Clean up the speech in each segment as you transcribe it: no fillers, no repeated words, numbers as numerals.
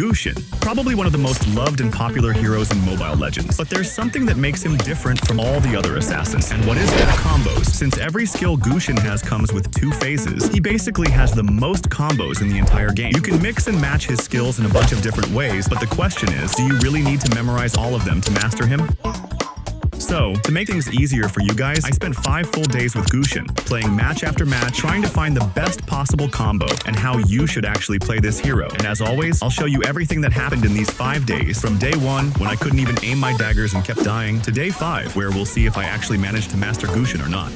Gusion, probably one of the most loved and popular heroes in Mobile Legends. But there's something that makes him different from all the other assassins. And what is that? Combos. Since every skill Gusion has comes with 2 phases, he basically has the most combos in the entire game. You can mix and match his skills in a bunch of different ways, but the question is, do you really need to memorize all of them to master him? So, to make things easier for you guys, I spent 5 full days with Gusion, playing match after match, trying to find the best possible combo and how you should actually play this hero. And as always, I'll show you everything that happened in these 5 days, from day 1, when I couldn't even aim my daggers and kept dying, to day 5, where we'll see if I actually managed to master Gusion or not.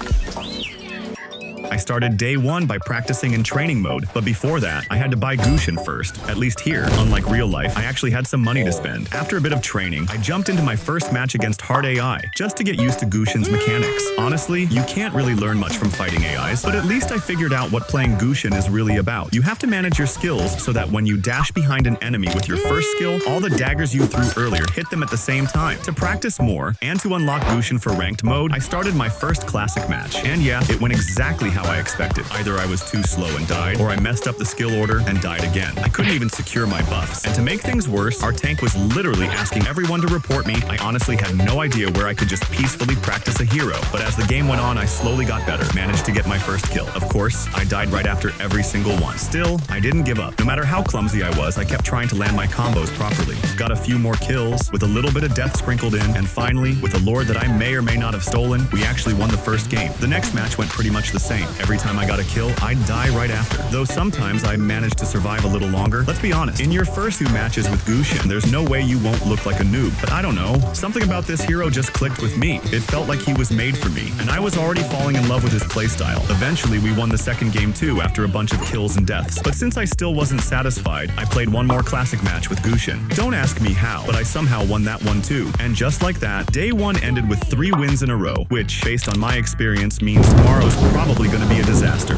I started day 1 by practicing in training mode, but before that, I had to buy Gusion first. At least here, unlike real life, I actually had some money to spend. After a bit of training, I jumped into my first match against hard AI, just to get used to Gusion's mechanics. Honestly, you can't really learn much from fighting AIs, but at least I figured out what playing Gusion is really about. You have to manage your skills so that when you dash behind an enemy with your first skill, all the daggers you threw earlier hit them at the same time. To practice more, and to unlock Gusion for ranked mode, I started my first classic match. And yeah, it went exactly how I expected. Either I was too slow and died, or I messed up the skill order and died again. I couldn't even secure my buffs. And to make things worse, our tank was literally asking everyone to report me. I honestly had no idea where I could just peacefully practice a hero. But as the game went on, I slowly got better, managed to get my first kill. Of course, I died right after every single one. Still, I didn't give up. No matter how clumsy I was, I kept trying to land my combos properly. Got a few more kills, with a little bit of death sprinkled in, and finally, with a lord that I may or may not have stolen, we actually won the first game. The next match went pretty much the same. Every time I got a kill, I'd die right after. Though sometimes I managed to survive a little longer. Let's be honest, in your first 2 matches with Gusion, there's no way you won't look like a noob. But I don't know, something about this hero just clicked with me. It felt like he was made for me, and I was already falling in love with his playstyle. Eventually, we won the second game too, after a bunch of kills and deaths. But since I still wasn't satisfied, I played one more classic match with Gusion. Don't ask me how, but I somehow won that one too. And just like that, day 1 ended with 3 wins in a row, which, based on my experience, means tomorrow's probably gonna be a disaster.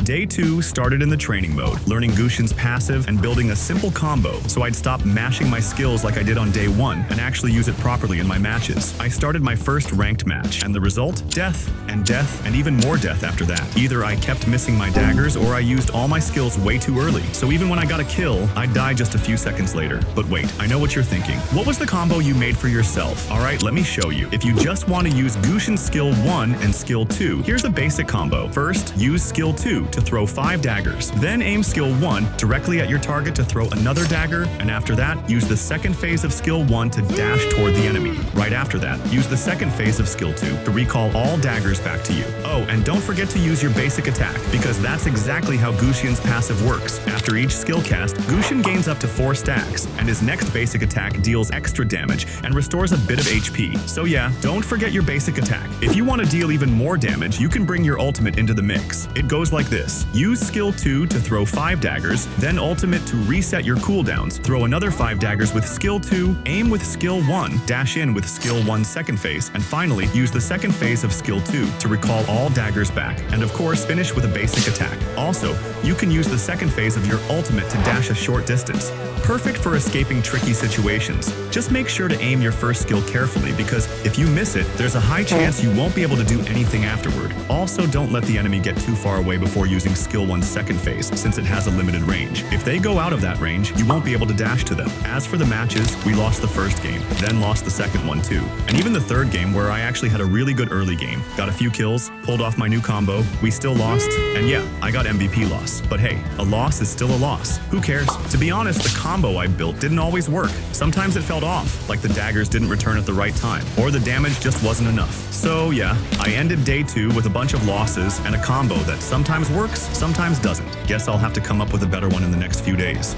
Day 2 started in the training mode, learning Gusion's passive and building a simple combo, so I'd stop mashing my skills like I did on day 1 and actually use it properly in my matches. I started my first ranked match, and the result? Death, and even more death after that. Either I kept missing my daggers or I used all my skills way too early, so even when I got a kill, I'd die just a few seconds later. But wait, I know what you're thinking. What was the combo you made for yourself? Alright, let me show you. If you just want to use Gusion's skill 1 and skill 2, here's a basic combo. First, use skill 2 to throw 5 daggers. Then aim skill 1 directly at your target to throw another dagger, and after that, use the second phase of skill 1 to dash toward the enemy. Right after that, use the second phase of skill 2 to recall all daggers back to you. Oh, and don't forget to use your basic attack, because that's exactly how Gusion's passive works. After each skill cast, Gusion gains up to 4 stacks, and his next basic attack deals extra damage and restores a bit of HP. So yeah, don't forget your basic attack. If you want to deal even more damage, you can bring your ultimate into the mix. It goes like this. Use skill 2 to throw 5 daggers, then ultimate to reset your cooldowns. Throw another 5 daggers with skill 2, aim with skill 1, dash in with skill 1's second phase, and finally use the second phase of skill 2 to recall all daggers back, and of course finish with a basic attack. Also, you can use the second phase of your ultimate to dash a short distance. Perfect for escaping tricky situations. Just make sure to aim your first skill carefully, because if you miss it, there's a high chance you won't be able to do anything afterward. Also, don't let the enemy get too far away before using skill 1's second phase, since it has a limited range. If they go out of that range, you won't be able to dash to them. As for the matches, we lost the first game, then lost the second one too. And even the third game, where I actually had a really good early game, got a few kills, pulled off my new combo, we still lost, and yeah, I got MVP loss. But hey, a loss is still a loss. Who cares? To be honest, the combo I built didn't always work. Sometimes it felt off, like the daggers didn't return at the right time, or the damage just wasn't enough. So yeah, I ended day 2 with a bunch of losses and a combo that sometimes works, sometimes doesn't. Guess I'll have to come up with a better one in the next few days.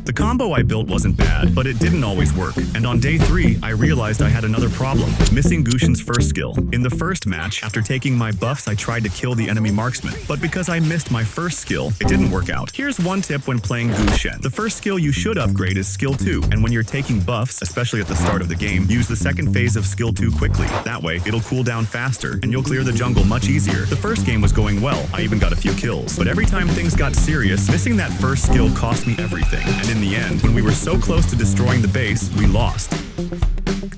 The combo I built wasn't bad, but it didn't always work, and on day 3, I realized I had another problem, missing Gusion's first skill. In the first match, after taking my buffs, I tried to kill the enemy marksman, but because I missed my first skill, it didn't work out. Here's one tip when playing Gusion. The first skill you should upgrade is skill 2, and when you're taking buffs, especially at the start of the game, use the second phase of skill 2 quickly. That way, it'll cool down faster, and you'll clear the jungle much easier. The first game was going well, I even got a few kills, but every time things got serious, missing that first skill cost me everything. And in the end, when we were so close to destroying the base, we lost.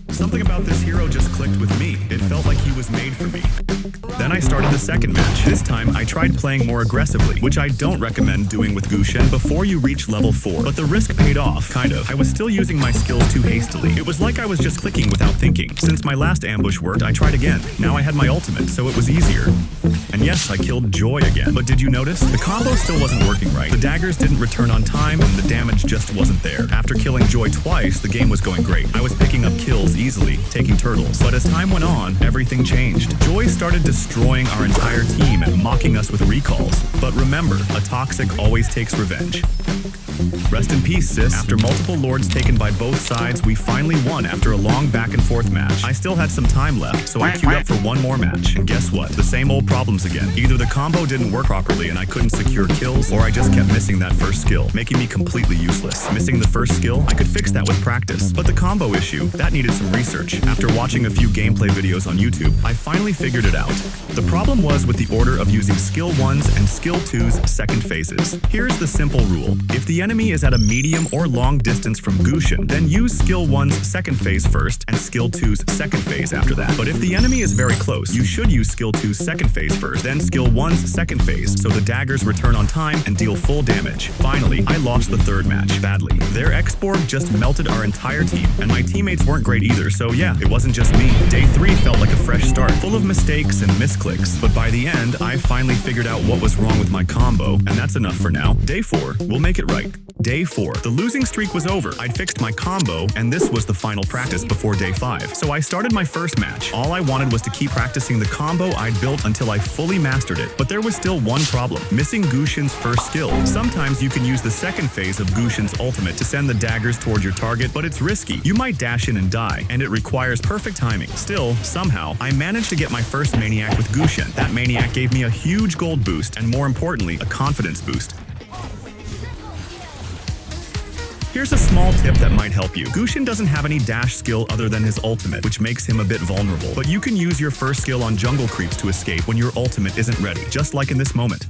Something about this hero just clicked with me. It felt like he was made for me. Then I started the second match. This time, I tried playing more aggressively, which I don't recommend doing with Gusion before you reach level 4. But the risk paid off, kind of. I was still using my skills too hastily. It was like I was just clicking without thinking. Since my last ambush worked, I tried again. Now I had my ultimate, so it was easier. And yes, I killed Joy again. But did you notice? The combo still wasn't working right. The daggers didn't return on time, and the damage just wasn't there. After killing Joy twice, the game was going great. I was picking up kills easily, taking turtles. But as time went on, everything changed. Joy started destroying our entire team and mocking us with recalls. But remember, a toxic always takes revenge. Rest in peace, sis. After multiple lords taken by both sides, we finally won after a long back and forth match. I still had some time left, so I queued up for one more match. And guess what? The same old problems again. Either the combo didn't work properly and I couldn't secure kills, or I just kept missing that first skill, making me completely useless. Missing the first skill? I could fix that with practice. But the combo issue, that needed some research. After watching a few gameplay videos on YouTube, I finally figured it out. The problem was with the order of using skill 1's and skill 2's second phases. Here's the simple rule. If the enemy is at a medium or long distance from Gusion, then use skill 1's second phase first and skill 2's second phase after that. But if the enemy is very close, you should use skill 2's second phase first, then skill 1's second phase, so the daggers return on time and deal full damage. Finally, I lost the third match, badly. Their X-Borg just melted our entire team, and my teammates weren't great either, so yeah, it wasn't just me. Day 3 felt like a fresh start, full of mistakes and misclicks, but by the end, I finally figured out what was wrong with my combo, and that's enough for now. Day 4, we'll make it right. Day 4, the losing streak was over. I'd fixed my combo, and this was the final practice before day 5. So I started my first match. All I wanted was to keep practicing the combo I'd built until I fully mastered it. But there was still one problem, missing Gusion's first skill. Sometimes you can use the second phase of Gusion's ultimate to send the daggers toward your target, but it's risky. You might dash in and die, and it requires perfect timing. Still, somehow, I managed to get my first Maniac with Gusion. That Maniac gave me a huge gold boost, and more importantly, a confidence boost. Here's a small tip that might help you. Gusion doesn't have any dash skill other than his ultimate, which makes him a bit vulnerable. But you can use your first skill on jungle creeps to escape when your ultimate isn't ready, just like in this moment.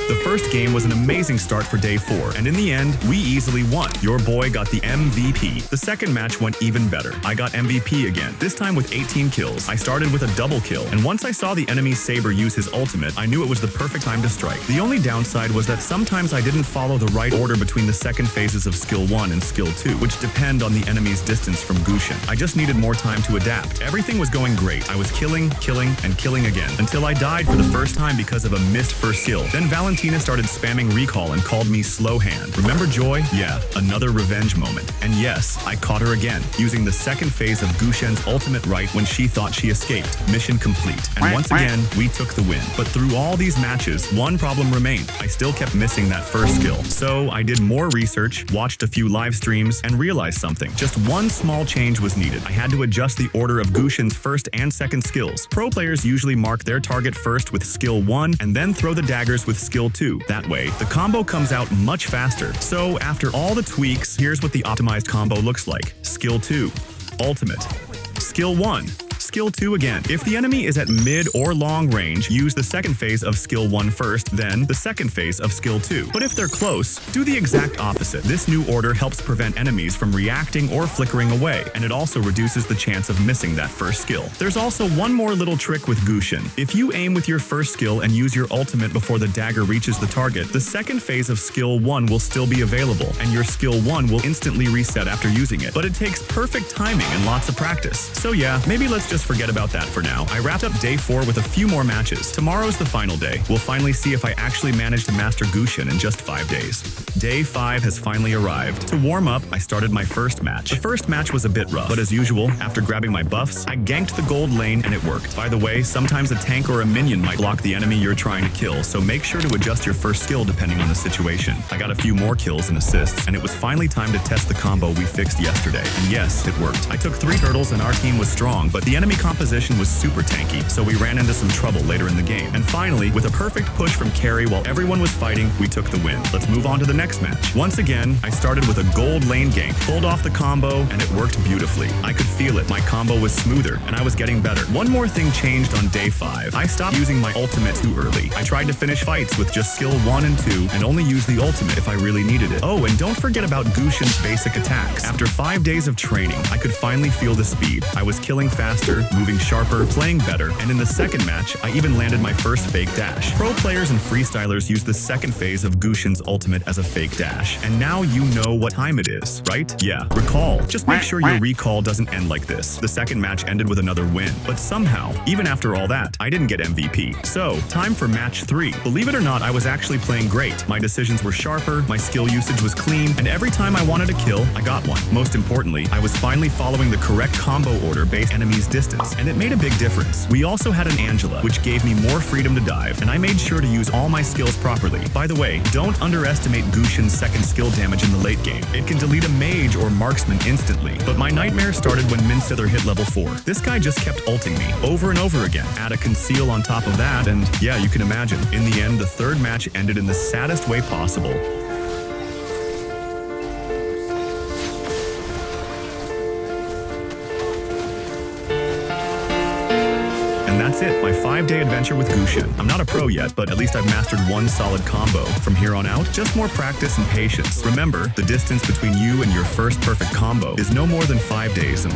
The first game was an amazing start for day 4, and in the end, we easily won. Your boy got the MVP. The second match went even better. I got MVP again, this time with 18 kills. I started with a double kill, and once I saw the enemy's Saber use his ultimate, I knew it was the perfect time to strike. The only downside was that sometimes I didn't follow the right order between the second phases of skill 1 and skill 2, which depend on the enemy's distance from Gusion. I just needed more time to adapt. Everything was going great. I was killing, and killing again, until I died for the first time because of a missed first skill. Then Valentina started spamming recall and called me slow hand. Remember Joy? Yeah, another revenge moment. And yes, I caught her again, using the second phase of Gusion's ultimate right when she thought she escaped. Mission complete. And once again, we took the win. But through all these matches, one problem remained. I still kept missing that first skill. So I did more research, watched a few live streams, and realized something. Just one small change was needed. I had to adjust the order of Gusion's first and second skills. Pro players usually mark their target first with skill 1 and then throw the daggers with skill 2. That way, the combo comes out much faster. So after all the tweaks, here's what the optimized combo looks like. Skill 2, ultimate. Skill 1, skill 2 again. If the enemy is at mid or long range, use the second phase of skill 1 first, then the second phase of skill 2. But if they're close, do the exact opposite. This new order helps prevent enemies from reacting or flickering away, and it also reduces the chance of missing that first skill. There's also one more little trick with Gusion. If you aim with your first skill and use your ultimate before the dagger reaches the target, the second phase of skill 1 will still be available, and your skill 1 will instantly reset after using it. But it takes perfect timing and lots of practice. So yeah, maybe let's just forget about that for now. I wrapped up day 4 with a few more matches. Tomorrow's the final day. We'll finally see if I actually managed to master Gusion in just 5 days. Day 5 has finally arrived. To warm up, I started my first match. The first match was a bit rough, but as usual, after grabbing my buffs, I ganked the gold lane and it worked. By the way, sometimes a tank or a minion might block the enemy you're trying to kill, so make sure to adjust your first skill depending on the situation. I got a few more kills and assists, and it was finally time to test the combo we fixed yesterday. And yes, it worked. I took 3 turtles and our team was strong, but the enemy enemy composition was super tanky, so we ran into some trouble later in the game. And finally, with a perfect push from carry while everyone was fighting, we took the win. Let's move on to the next match. Once again, I started with a gold lane gank, pulled off the combo, and it worked beautifully. I could feel it. My combo was smoother, and I was getting better. One more thing changed on day 5. I stopped using my ultimate too early. I tried to finish fights with just skill 1 and 2, and only use the ultimate if I really needed it. Oh, and don't forget about Gusion's basic attacks. After 5 days of training, I could finally feel the speed. I was killing faster, moving sharper, playing better, and in the second match, I even landed my first fake dash. Pro players and freestylers use the second phase of Gusion's ultimate as a fake dash. And now you know what time it is, right? Yeah, recall. Just make sure your recall doesn't end like this. The second match ended with another win. But somehow, even after all that, I didn't get MVP. So, time for match 3. Believe it or not, I was actually playing great. My decisions were sharper, my skill usage was clean, and every time I wanted a kill, I got one. Most importantly, I was finally following the correct combo order based on enemy's distance, and it made a big difference. We also had an Angela, which gave me more freedom to dive, and I made sure to use all my skills properly. By the way, don't underestimate Gusion's second skill damage in the late game. It can delete a mage or marksman instantly, but my nightmare started when Minsither hit level 4. This guy just kept ulting me over and over again. Add a conceal on top of that, and yeah, you can imagine. In the end, the third match ended in the saddest way possible. And that's it, my 5-day adventure with Gusion. I'm not a pro yet, but at least I've mastered one solid combo. From here on out, just more practice and patience. Remember, the distance between you and your first perfect combo is no more than 5 days, and